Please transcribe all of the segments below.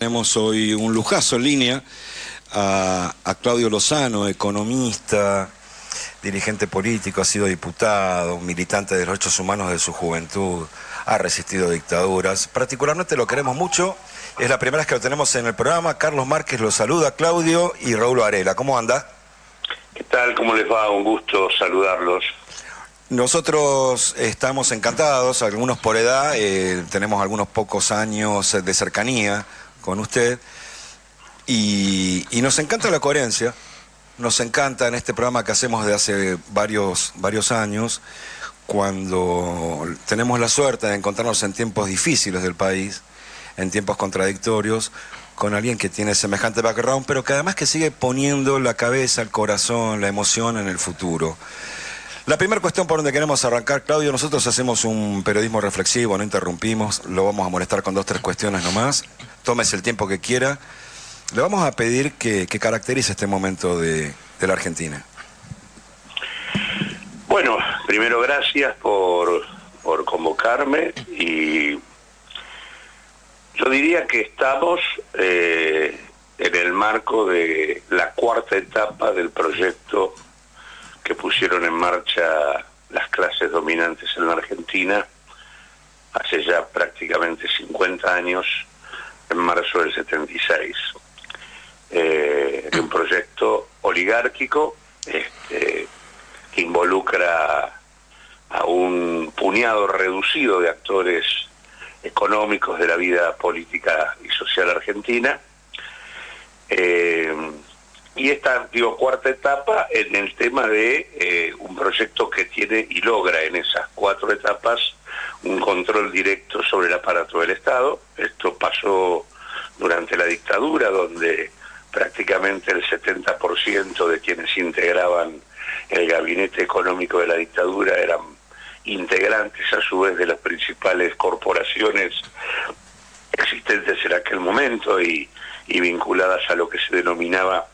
Tenemos hoy un lujazo en línea a Claudio Lozano, economista, dirigente político, ha sido diputado, militante de los derechos humanos de su juventud, ha resistido dictaduras. Particularmente lo queremos mucho, es la primera vez que lo tenemos en el programa. Carlos Márquez lo saluda, Claudio, y Raúl Varela. ¿Cómo anda? ¿Qué tal? ¿Cómo les va? Un gusto saludarlos. Nosotros estamos encantados, algunos por edad, tenemos algunos pocos años de cercanía con usted, y nos encanta la coherencia, nos encanta en este programa que hacemos de hace varios años, cuando tenemos la suerte de encontrarnos en tiempos difíciles del país, en tiempos contradictorios, con alguien que tiene semejante background, pero que además que sigue poniendo la cabeza, el corazón, la emoción en el futuro. La primera cuestión por donde queremos arrancar, Claudio, nosotros hacemos un periodismo reflexivo, no interrumpimos, lo vamos a molestar con 2 o 3 cuestiones nomás, tómese el tiempo que quiera. Le vamos a pedir que caracterice este momento de la Argentina. Bueno, primero gracias por convocarme, y yo diría que estamos en el marco de la 4ª etapa del proyecto que pusieron en marcha las clases dominantes en la Argentina hace ya prácticamente 50 años, en marzo del 76. Un proyecto oligárquico que involucra a un puñado reducido de actores económicos de la vida política y social argentina. Y esta, 4ª etapa en el tema de un proyecto que tiene y logra en esas 4 etapas un control directo sobre el aparato del Estado. Esto pasó durante la dictadura, donde prácticamente el 70% de quienes integraban el gabinete económico de la dictadura eran integrantes a su vez de las principales corporaciones existentes en aquel momento y vinculadas a lo que se denominaba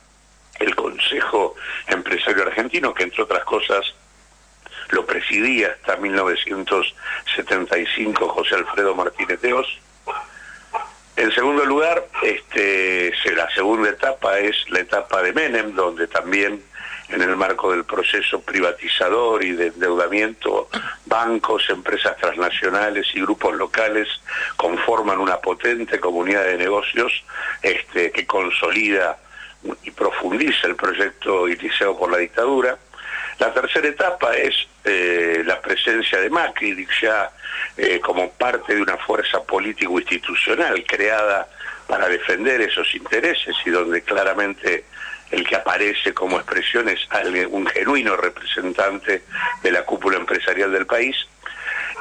el Consejo Empresario Argentino, que entre otras cosas lo presidía hasta 1975 José Alfredo Martínez de Hoz. En segundo lugar, la segunda etapa es la etapa de Menem, donde también en el marco del proceso privatizador y de endeudamiento, bancos, empresas transnacionales y grupos locales conforman una potente comunidad de negocios que consolida y profundiza el proyecto iniciado por la dictadura. La tercera etapa es la presencia de Macri, ya como parte de una fuerza político-institucional creada para defender esos intereses, y donde claramente el que aparece como expresión es un genuino representante de la cúpula empresarial del país.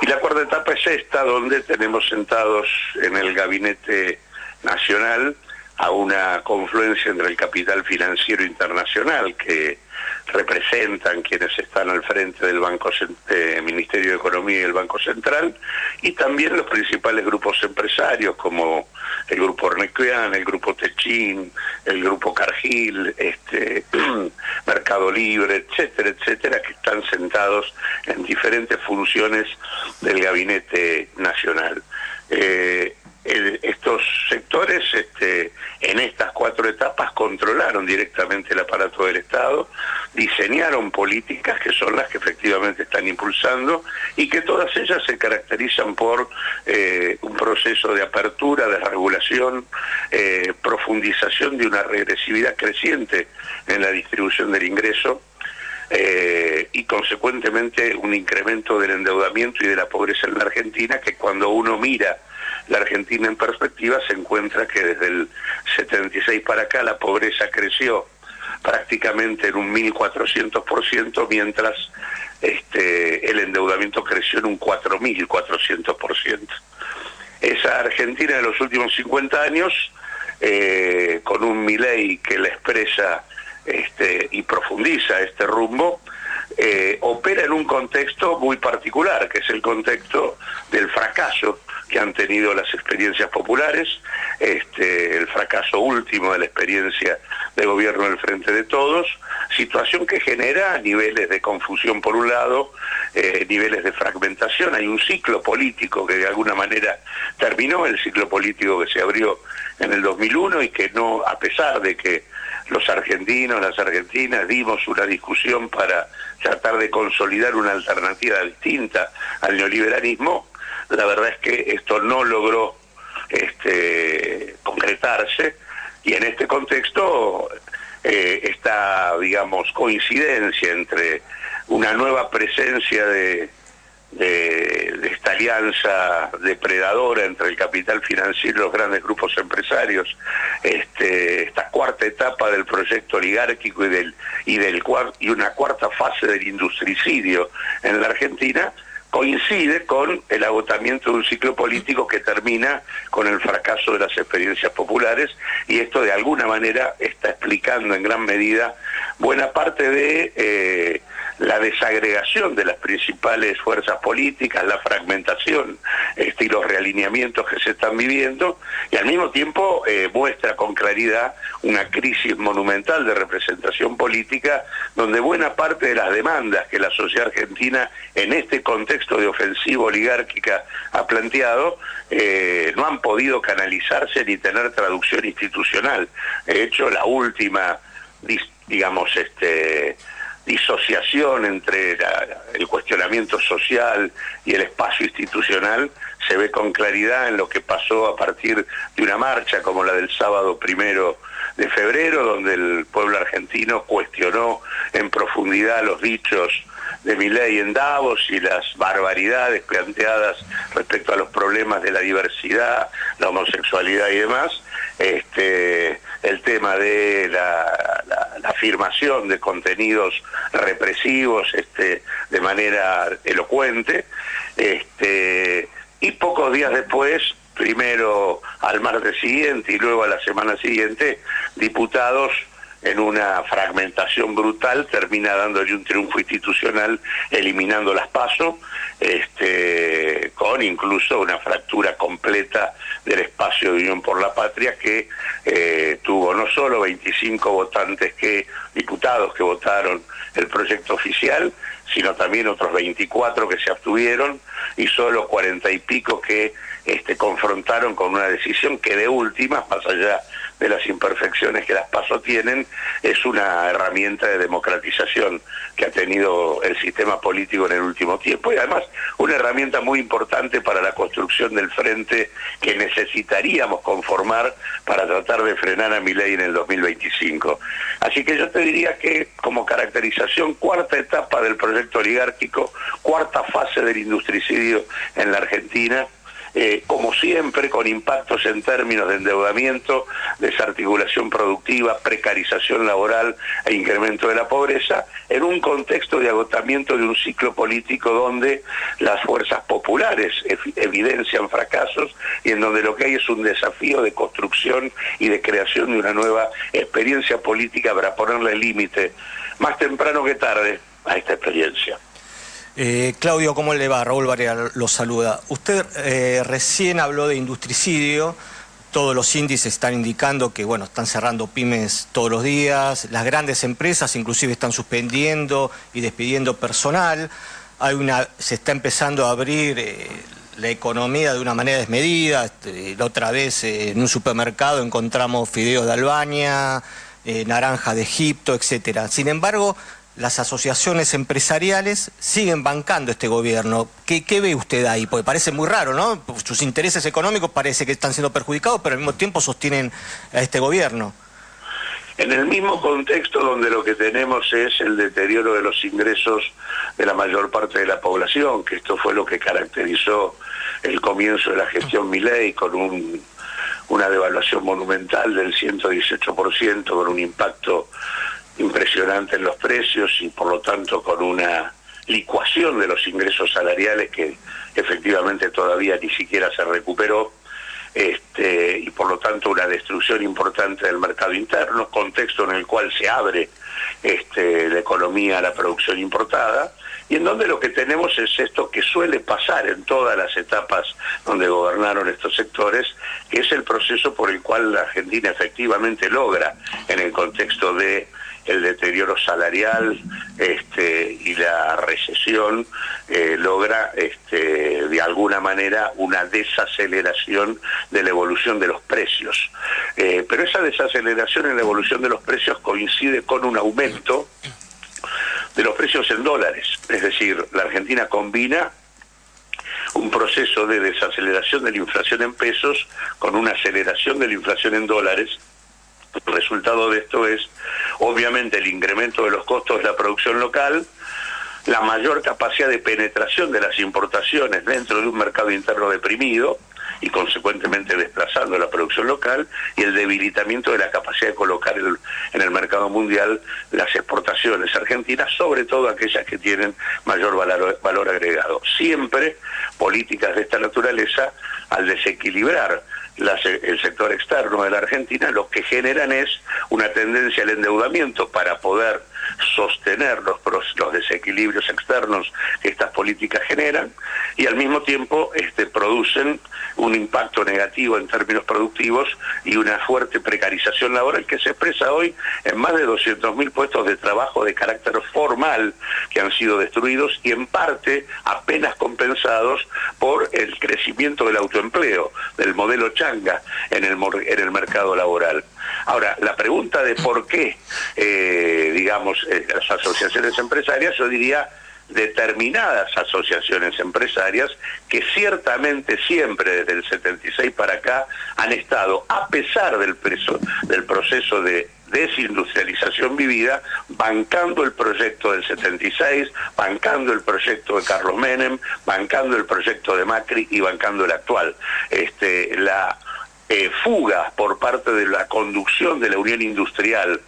Y la 4ª etapa es esta, donde tenemos sentados en el gabinete nacional a una confluencia entre el capital financiero internacional que representan quienes están al frente del Ministerio de Economía y el Banco Central, y también los principales grupos empresarios como el Grupo Ornequian, el Grupo Techin, el Grupo Cargill, Mercado Libre, etcétera, etcétera, que están sentados en diferentes funciones del gabinete nacional. Estos sectores en estas 4 etapas controlaron directamente el aparato del Estado, diseñaron políticas que son las que efectivamente están impulsando, y que todas ellas se caracterizan por un proceso de apertura, de regulación, profundización de una regresividad creciente en la distribución del ingreso, y consecuentemente un incremento del endeudamiento y de la pobreza en la Argentina, que cuando uno mira la Argentina en perspectiva se encuentra que desde el 76 para acá la pobreza creció prácticamente en un 1400%, mientras el endeudamiento creció en un 4400%. Esa Argentina de los últimos 50 años, con un Milei que la expresa y profundiza este rumbo, opera en un contexto muy particular, que es el contexto del fracaso que han tenido las experiencias populares, el fracaso último de la experiencia de gobierno del Frente de Todos, situación que genera niveles de confusión por un lado, niveles de fragmentación. Hay un ciclo político que de alguna manera terminó, el ciclo político que se abrió en el 2001 y que no, a pesar de que los argentinos, las argentinas dimos una discusión para tratar de consolidar una alternativa distinta al neoliberalismo, la verdad es que esto no logró concretarse, y en este contexto esta, digamos, coincidencia entre una nueva presencia de esta alianza depredadora entre el capital financiero y los grandes grupos empresarios, esta cuarta etapa del proyecto oligárquico y una cuarta fase del industricidio en la Argentina, coincide con el agotamiento de un ciclo político que termina con el fracaso de las experiencias populares, y esto de alguna manera está explicando en gran medida buena parte de la desagregación de las principales fuerzas políticas, la fragmentación y los realineamientos que se están viviendo, y al mismo tiempo muestra con claridad una crisis monumental de representación política, donde buena parte de las demandas que la sociedad argentina en este contexto de ofensiva oligárquica ha planteado no han podido canalizarse ni tener traducción institucional. De hecho, la última, digamos, disociación entre el cuestionamiento social y el espacio institucional se ve con claridad en lo que pasó a partir de una marcha como la del sábado 1 de febrero, donde el pueblo argentino cuestionó en profundidad los dichos de Milei en Davos y las barbaridades planteadas respecto a los problemas de la diversidad, la homosexualidad y demás. El tema de la afirmación de contenidos represivos de manera elocuente, y pocos días después, primero al martes siguiente y luego a la semana siguiente, diputados en una fragmentación brutal termina dándole un triunfo institucional eliminando las PASO, con incluso una fractura completa del espacio de Unión por la Patria, que tuvo no solo 25 diputados que votaron el proyecto oficial, sino también otros 24 que se abstuvieron y solo 40 y pico que confrontaron con una decisión que de última, más allá de las imperfecciones que las PASO tienen, es una herramienta de democratización que ha tenido el sistema político en el último tiempo, y además una herramienta muy importante para la construcción del frente que necesitaríamos conformar para tratar de frenar a Milei en el 2025. Así que yo te diría que, como caracterización, cuarta etapa del proyecto oligárquico, cuarta fase del industricidio en la Argentina, como siempre, con impactos en términos de endeudamiento, desarticulación productiva, precarización laboral e incremento de la pobreza, en un contexto de agotamiento de un ciclo político donde las fuerzas populares evidencian fracasos y en donde lo que hay es un desafío de construcción y de creación de una nueva experiencia política para ponerle límite, más temprano que tarde, a esta experiencia. Claudio, ¿cómo le va? Raúl Varela lo saluda. Usted recién habló de industricidio. Todos los índices están indicando que, bueno, están cerrando pymes todos los días. Las grandes empresas inclusive están suspendiendo y despidiendo personal. Se está empezando a abrir la economía de una manera desmedida. La otra vez en un supermercado encontramos fideos de Albania, naranja de Egipto, etcétera. Sin embargo, las asociaciones empresariales siguen bancando este gobierno. ¿Qué ve usted ahí? Porque parece muy raro, ¿no? Sus intereses económicos parece que están siendo perjudicados, pero al mismo tiempo sostienen a este gobierno. En el mismo contexto donde lo que tenemos es el deterioro de los ingresos de la mayor parte de la población, que esto fue lo que caracterizó el comienzo de la gestión Milei, con una devaluación monumental del 118%, con un impacto impresionante en los precios y por lo tanto con una licuación de los ingresos salariales que efectivamente todavía ni siquiera se recuperó, y por lo tanto una destrucción importante del mercado interno, contexto en el cual se abre la economía a la producción importada, y en donde lo que tenemos es esto que suele pasar en todas las etapas donde gobernaron estos sectores, que es el proceso por el cual la Argentina efectivamente logra, en el contexto de el deterioro salarial y la recesión, logra de alguna manera una desaceleración de la evolución de los precios. Pero esa desaceleración en la evolución de los precios coincide con un aumento de los precios en dólares. Es decir, la Argentina combina un proceso de desaceleración de la inflación en pesos con una aceleración de la inflación en dólares. El resultado de esto es, obviamente, el incremento de los costos de la producción local, la mayor capacidad de penetración de las importaciones dentro de un mercado interno deprimido y consecuentemente desplazando la producción local, y el debilitamiento de la capacidad de colocar en el mercado mundial las exportaciones argentinas, sobre todo aquellas que tienen mayor valor agregado. Siempre políticas de esta naturaleza, al desequilibrar el sector externo de la Argentina, lo que generan es una tendencia al endeudamiento para poder sostener los desequilibrios externos que estas políticas generan, y al mismo tiempo producen un impacto negativo en términos productivos y una fuerte precarización laboral que se expresa hoy en más de 200.000 puestos de trabajo de carácter formal que han sido destruidos y en parte apenas compensados por el crecimiento del autoempleo, del modelo changa en el mercado laboral. Ahora, la pregunta de por qué, las asociaciones empresarias, yo diría determinadas asociaciones empresarias que ciertamente siempre desde el 76 para acá han estado, a pesar del proceso de desindustrialización vivida, bancando el proyecto del 76, bancando el proyecto de Carlos Menem, bancando el proyecto de Macri y bancando el actual. La fuga por parte de la conducción de la Unión Industrial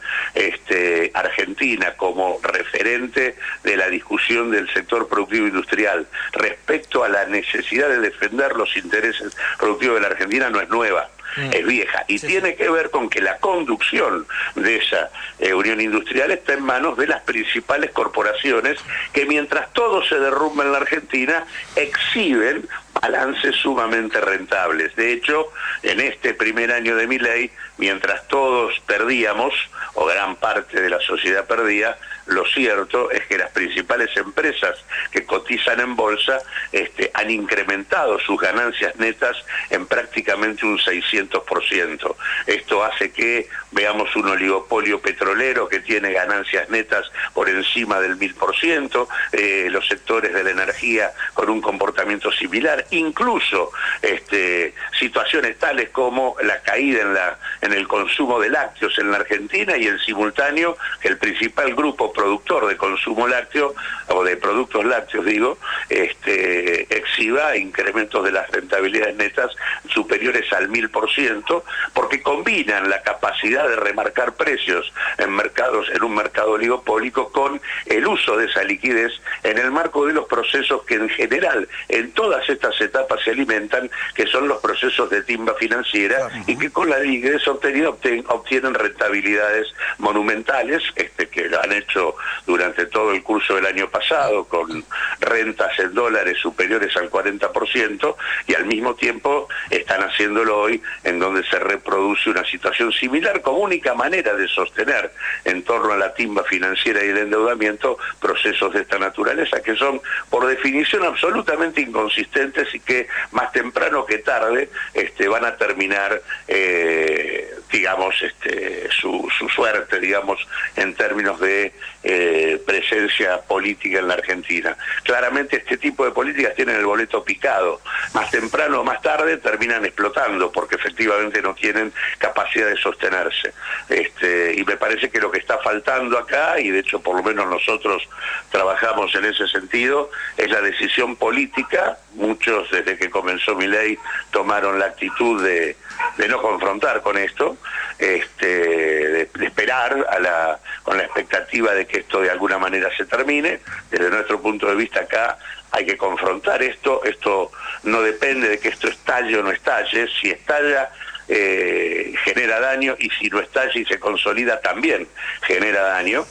argentina como referente de la discusión del sector productivo industrial respecto a la necesidad de defender los intereses productivos de la Argentina no es nueva. Es vieja y tiene que ver con que la conducción de esa unión industrial está en manos de las principales corporaciones que, mientras todo se derrumba en la Argentina, exhiben balances sumamente rentables. De hecho, en este primer año de Milei, mientras todos perdíamos, o gran parte de la sociedad perdía, lo cierto es que las principales empresas que cotizan en bolsa han incrementado sus ganancias netas en prácticamente un 600%. Esto hace que veamos un oligopolio petrolero que tiene ganancias netas por encima del 1000%, los sectores de la energía con un comportamiento similar, incluso situaciones tales como la caída en el consumo de lácteos en la Argentina y el simultáneo que el principal grupo productor de consumo lácteo, o de productos lácteos exhiba incrementos de las rentabilidades netas superiores al 1000%, porque combinan la capacidad de remarcar precios en un mercado oligopólico con el uso de esa liquidez en el marco de los procesos que en general en todas estas etapas se alimentan, que son los procesos de timba financiera, y que con la liquidez obtenida obtienen rentabilidades monumentales, que lo han hecho durante todo el curso del año pasado, con rentas en dólares superiores al 40%, y al mismo tiempo están haciéndolo hoy en donde se reproduce una situación similar como única manera de sostener en torno a la timba financiera y el endeudamiento procesos de esta naturaleza que son por definición absolutamente inconsistentes y que más temprano que tarde van a terminar su suerte, en términos de presencia política en la Argentina. Claramente este tipo de políticas tienen el boleto picado. Más temprano o más tarde terminan explotando porque efectivamente no tienen capacidad de sostenerse. Y me parece que lo que está faltando acá, y de hecho por lo menos nosotros trabajamos en ese sentido, es la decisión política. Muchos desde que comenzó Milei tomaron la actitud de no confrontar con esto, de esperar con la expectativa de que esto de alguna manera se termine. Desde nuestro punto de vista acá hay que confrontar esto no depende de que esto estalle o no estalle. Si estalla genera daño, y si no estalla y se consolida también genera daño.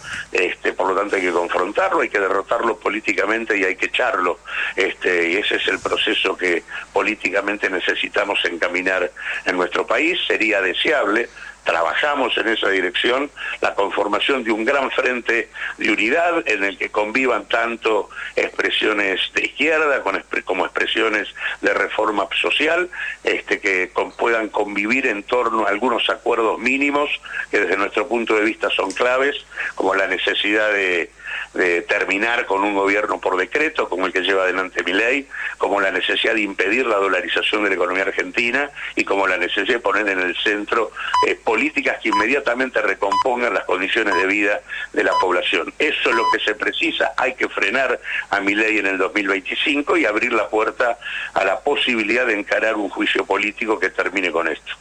Por lo tanto hay que confrontarlo, hay que derrotarlo políticamente y hay que echarlo, y ese es el proceso que políticamente necesitamos encaminar en nuestro país. Sería deseable trabajamos en esa dirección, la conformación de un gran frente de unidad en el que convivan tanto expresiones de izquierda como expresiones de reforma social, que puedan convivir en torno a algunos acuerdos mínimos que desde nuestro punto de vista son claves, como la necesidad de terminar con un gobierno por decreto, como el que lleva adelante Milei, como la necesidad de impedir la dolarización de la economía argentina y como la necesidad de poner en el centro políticas que inmediatamente recompongan las condiciones de vida de la población. Eso es lo que se precisa. Hay que frenar a Milei en el 2025 y abrir la puerta a la posibilidad de encarar un juicio político que termine con esto.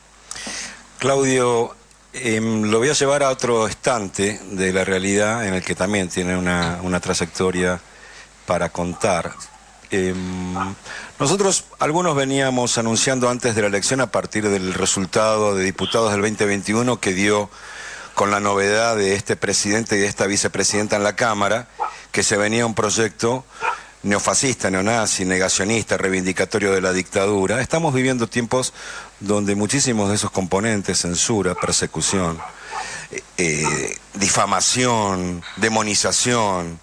Claudio, lo voy a llevar a otro estante de la realidad en el que también tiene una trayectoria para contar. Nosotros, algunos veníamos anunciando antes de la elección, a partir del resultado de diputados del 2021 que dio con la novedad de este presidente y de esta vicepresidenta en la Cámara, que se venía un proyecto neofascista, neonazi, negacionista, reivindicatorio de la dictadura. Estamos viviendo tiempos donde muchísimos de esos componentes, censura, persecución, difamación, demonización,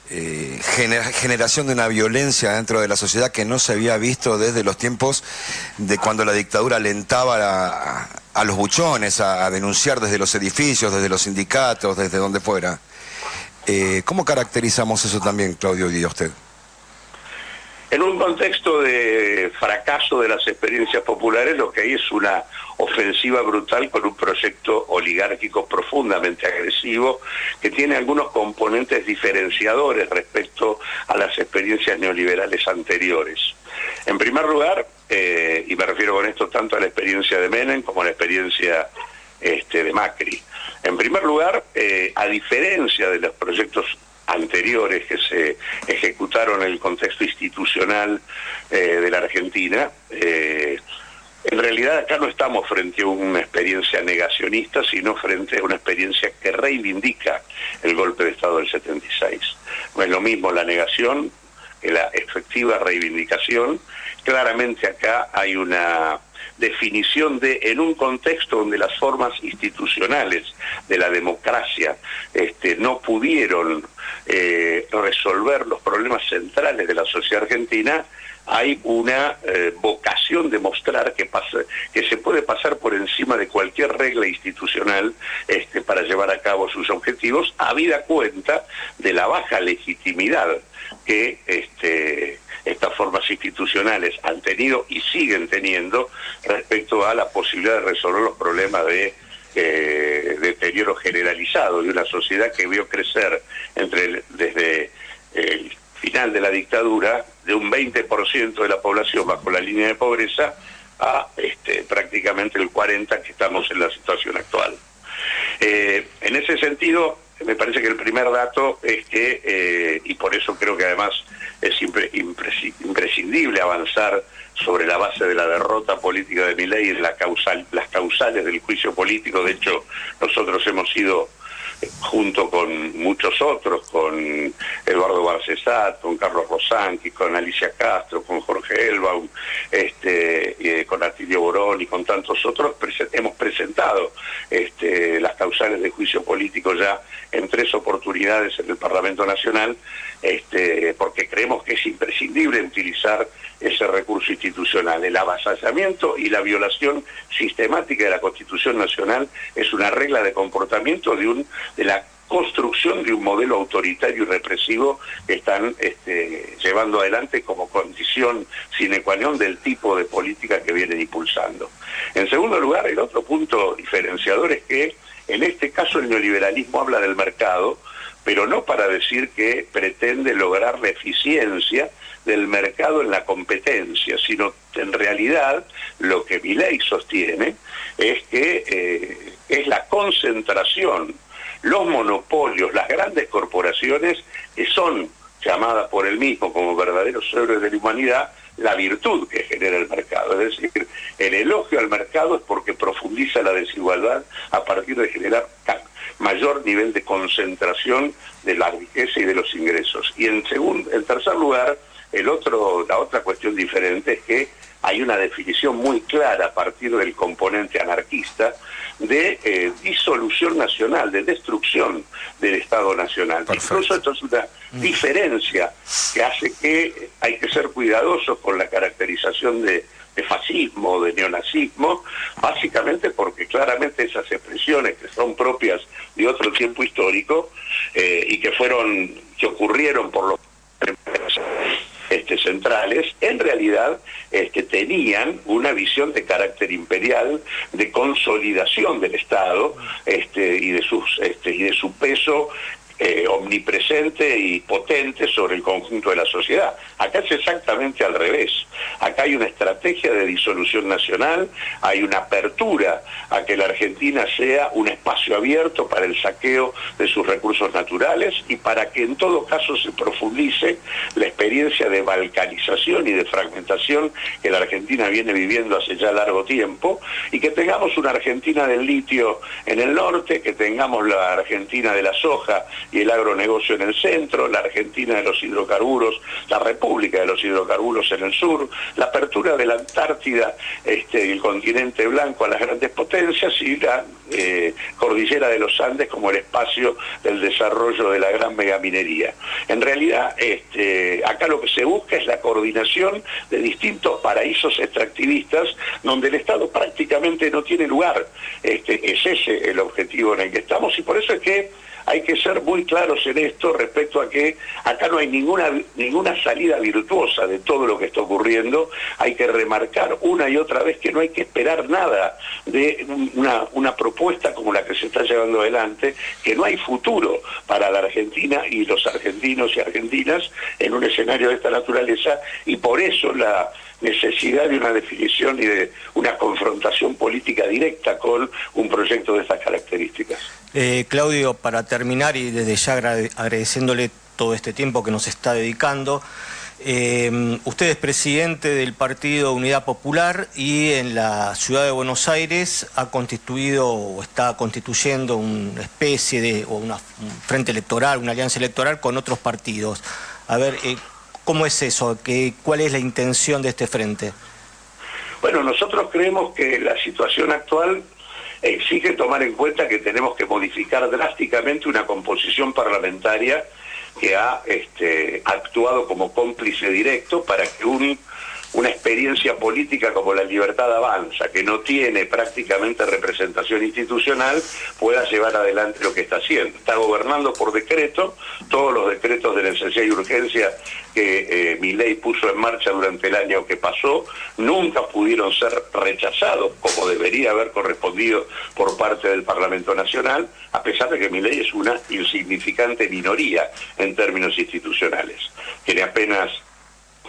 generación de una violencia dentro de la sociedad que no se había visto desde los tiempos de cuando la dictadura alentaba a los buchones a denunciar desde los edificios, desde los sindicatos, desde donde fuera. ¿Cómo caracterizamos eso también, Claudio, y a usted? En un contexto de fracaso de las experiencias populares, lo que hay es una ofensiva brutal con un proyecto oligárquico profundamente agresivo que tiene algunos componentes diferenciadores respecto a las experiencias neoliberales anteriores. En primer lugar, y me refiero con esto tanto a la experiencia de Menem como a la experiencia de Macri. En primer lugar, a diferencia de los proyectos anteriores que se ejecutaron en el contexto institucional de la Argentina, en realidad acá no estamos frente a una experiencia negacionista, sino frente a una experiencia que reivindica el golpe de Estado del 76. No es lo mismo la negación que la efectiva reivindicación. Claramente acá hay una definición en un contexto donde las formas institucionales de la democracia no pudieron resolver los problemas centrales de la sociedad argentina, hay una vocación de mostrar que se puede pasar por encima de cualquier regla institucional para llevar a cabo sus objetivos, habida cuenta de la baja legitimidad que estas formas institucionales han tenido y siguen teniendo respecto a la posibilidad de resolver los problemas de deterioro generalizado de una sociedad que vio crecer desde el final de la dictadura de un 20% de la población bajo la línea de pobreza a prácticamente el 40% que estamos en la situación actual. En ese sentido, me parece que el primer dato es que, y por eso creo que además es imprescindible avanzar sobre la base de la derrota política de Milei en las causales del juicio político. De hecho, nosotros hemos sido, junto con muchos otros, con Eduardo Barcesat, con Carlos Rosanqui, con Alicia Castro, con Jorge Elbaum, con Atilio Borón y con tantos otros, hemos presentado las causales de juicio político ya en 3 oportunidades en el Parlamento Nacional, porque creemos que es imprescindible utilizar ese recurso institucional. El avasallamiento y la violación sistemática de la Constitución Nacional es una regla de comportamiento de la construcción de un modelo autoritario y represivo que están llevando adelante como condición sine qua non del tipo de política que vienen impulsando. En segundo lugar, el otro punto diferenciador es que en este caso el neoliberalismo habla del mercado, pero no para decir que pretende lograr la eficiencia del mercado en la competencia, sino en realidad lo que Milei sostiene es que es la concentración, los monopolios, las grandes corporaciones que son llamadas por él mismo como verdaderos héroes de la humanidad, la virtud que genera el mercado. Es decir, el elogio al mercado es porque profundiza la desigualdad a partir de generar mayor nivel de concentración de la riqueza y de los ingresos. Y en tercer lugar, la otra cuestión diferente es que hay una definición muy clara a partir del componente anarquista de disolución nacional, de destrucción del Estado Nacional. Perfecto. Incluso esto es una diferencia que hace que hay que ser cuidadosos con la caracterización de fascismo, de neonazismo, básicamente porque claramente esas expresiones que son propias de otro tiempo histórico y que ocurrieron por los centrales, en realidad tenían una visión de carácter imperial, de consolidación del Estado y de su peso omnipresente y potente sobre el conjunto de la sociedad. Acá es exactamente al revés. Acá hay una estrategia de disolución nacional, hay una apertura a que la Argentina sea un espacio abierto para el saqueo de sus recursos naturales y para que en todo caso se profundice la experiencia de balcanización y de fragmentación que la Argentina viene viviendo hace ya largo tiempo, y que tengamos una Argentina del litio en el norte, que tengamos la Argentina de la soja y el agronegocio en el centro, la Argentina de los hidrocarburos, la República de los hidrocarburos en el sur, la apertura de la Antártida y el continente blanco a las grandes potencias, y la cordillera de los Andes como el espacio del desarrollo de la gran megaminería. En realidad, acá lo que se busca es la coordinación de distintos paraísos extractivistas donde el Estado prácticamente no tiene lugar. Es ese el objetivo en el que estamos, y por eso es que hay que ser muy claros en esto respecto a que acá no hay ninguna salida virtuosa de todo lo que está ocurriendo. Hay que remarcar una y otra vez que no hay que esperar nada de una propuesta como la que se está llevando adelante, que no hay futuro para la Argentina y los argentinos y argentinas en un escenario de esta naturaleza, y por eso la necesidad de una definición y de una confrontación política directa con un proyecto de estas características. Claudio, para terminar, y desde ya agradeciéndole todo este tiempo que nos está dedicando, usted es presidente del Partido Unidad Popular y en la ciudad de Buenos Aires ha constituido o está constituyendo una especie de un frente electoral, una alianza electoral con otros partidos. A ver, ¿cómo es eso? ¿Cuál es la intención de este frente? Bueno, nosotros creemos que la situación actual exige tomar en cuenta que tenemos que modificar drásticamente una composición parlamentaria que ha actuado como cómplice directo para que una experiencia política como La Libertad Avanza, que no tiene prácticamente representación institucional, pueda llevar adelante lo que está haciendo. Está gobernando por decreto, todos los decretos de necesidad y urgencia que Milei puso en marcha durante el año que pasó, nunca pudieron ser rechazados como debería haber correspondido por parte del Parlamento Nacional, a pesar de que Milei es una insignificante minoría en términos institucionales. Tiene apenas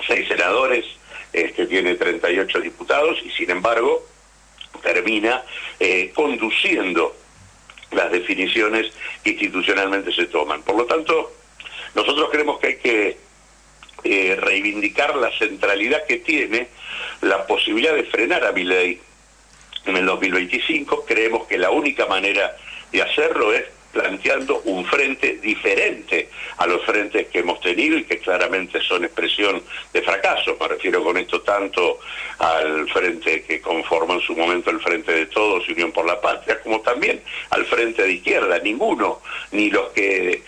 6 senadores, tiene 38 diputados y sin embargo termina conduciendo las definiciones que institucionalmente se toman. Por lo tanto, nosotros creemos que hay que reivindicar la centralidad que tiene la posibilidad de frenar a Milei en el 2025. Creemos que la única manera de hacerlo es planteando un frente diferente a los frentes que hemos tenido y que claramente son expresión de fracaso. Me refiero con esto tanto al frente que conformó en su momento el Frente de Todos y Unión por la Patria, como también al frente de izquierda. Ninguno, ni los que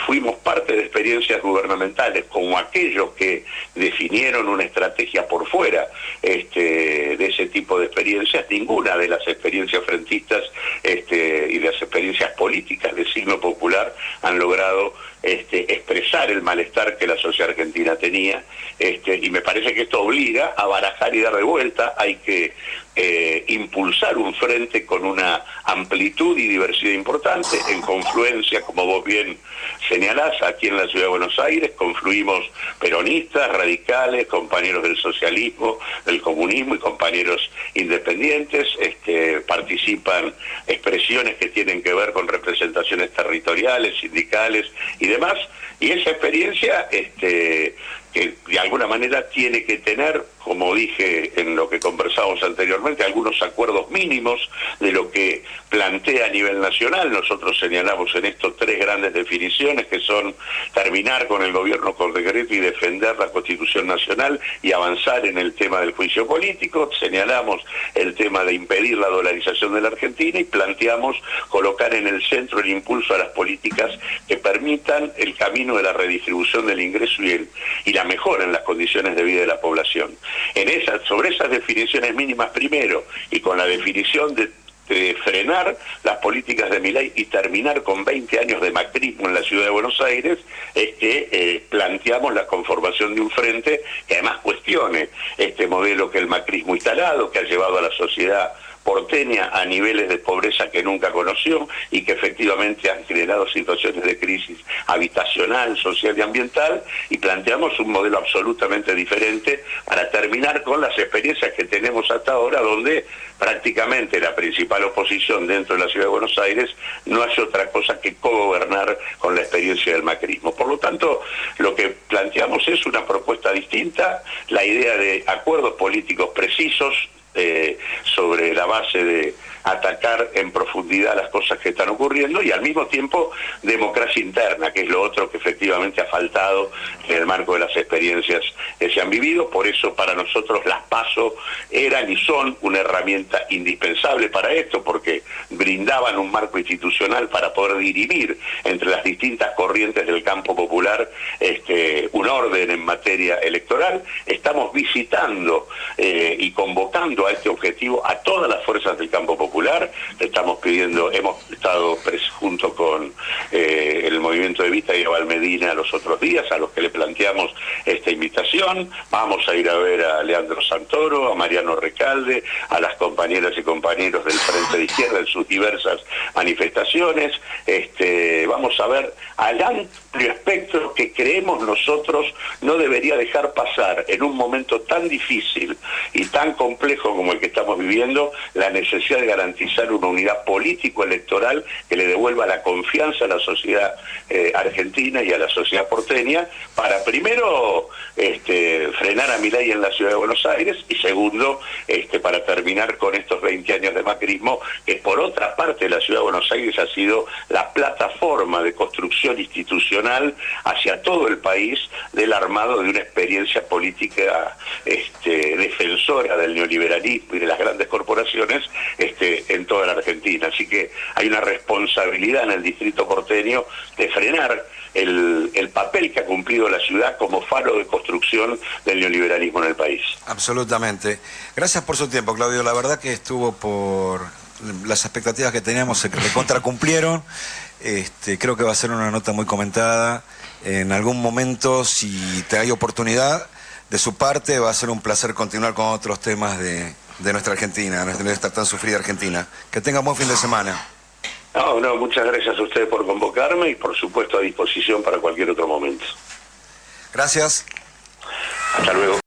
fuimos parte de experiencias gubernamentales, como aquellos que definieron una estrategia por fuera de ese tipo de experiencias, ninguna de las experiencias frentistas y de las experiencias políticas de signo popular han logrado expresar el malestar que la sociedad argentina tenía, y me parece que esto obliga a barajar y dar de vuelta. Hay que impulsar un frente con una amplitud y diversidad importante, en confluencia, como vos bien señalás, aquí en la ciudad de Buenos Aires confluimos peronistas, radicales, compañeros del socialismo, del comunismo y compañeros independientes. Participan expresiones que tienen que ver con representaciones territoriales, sindicales y demás, y esa experiencia que de alguna manera tiene que tener, como dije en lo que conversábamos anteriormente, algunos acuerdos mínimos de lo que plantea a nivel nacional. Nosotros señalamos en esto 3 grandes definiciones, que son terminar con el gobierno con decreto y defender la Constitución Nacional y avanzar en el tema del juicio político. Señalamos el tema de impedir la dolarización de la Argentina y planteamos colocar en el centro el impulso a las políticas que permitan el camino de la redistribución del ingreso y la mejora en las condiciones de vida de la población. Sobre esas definiciones mínimas primero, y con la definición de frenar las políticas de Milei y terminar con 20 años de macrismo en la ciudad de Buenos Aires, es que planteamos la conformación de un frente que además cuestione este modelo que el macrismo instalado, que ha llevado a la sociedad porteña a niveles de pobreza que nunca conoció y que efectivamente han generado situaciones de crisis habitacional, social y ambiental, y planteamos un modelo absolutamente diferente para terminar con las experiencias que tenemos hasta ahora, donde prácticamente la principal oposición dentro de la ciudad de Buenos Aires no hace otra cosa que cogobernar con la experiencia del macrismo. Por lo tanto, lo que planteamos es una propuesta distinta, la idea de acuerdos políticos precisos, sobre la base de atacar en profundidad las cosas que están ocurriendo, y al mismo tiempo democracia interna, que es lo otro que efectivamente ha faltado en el marco de las experiencias que se han vivido. Por eso para nosotros las PASO eran y son una herramienta indispensable para esto, porque brindaban un marco institucional para poder dirimir entre las distintas corrientes del campo popular un orden en materia electoral. Estamos visitando y convocando a este objetivo a todas las fuerzas del campo popular. Estamos pidiendo, hemos estado junto con el movimiento de Vita y Abal Medina los otros días, a los que le planteamos esta invitación. Vamos a ir a ver a Leandro Santoro, a Mariano Recalde, a las compañeras y compañeros del Frente de Izquierda en sus diversas manifestaciones. Vamos a ver al amplio espectro que creemos nosotros no debería dejar pasar en un momento tan difícil y tan complejo como el que estamos viviendo, la necesidad de garantizar una unidad político-electoral que le devuelva la confianza a la sociedad argentina y a la sociedad porteña, para primero frenar a Milei en la ciudad de Buenos Aires, y segundo, para terminar con estos 20 años de macrismo, que por otra parte la ciudad de Buenos Aires ha sido la plataforma de construcción institucional hacia todo el país del armado de una experiencia política defensora del neoliberalismo y de las grandes corporaciones en toda la Argentina. Así que hay una responsabilidad en el distrito porteño de frenar el papel que ha cumplido la ciudad como faro de construcción del neoliberalismo en el país. Absolutamente. Gracias por su tiempo, Claudio. La verdad que estuvo por las expectativas que teníamos, se recontracumplieron. Creo que va a ser una nota muy comentada. En algún momento, si te hay oportunidad de su parte, va a ser un placer continuar con otros temas de nuestra Argentina, de nuestra tan sufrida Argentina. Que tengan buen fin de semana. No, muchas gracias a ustedes por convocarme y por supuesto a disposición para cualquier otro momento. Gracias. Hasta luego.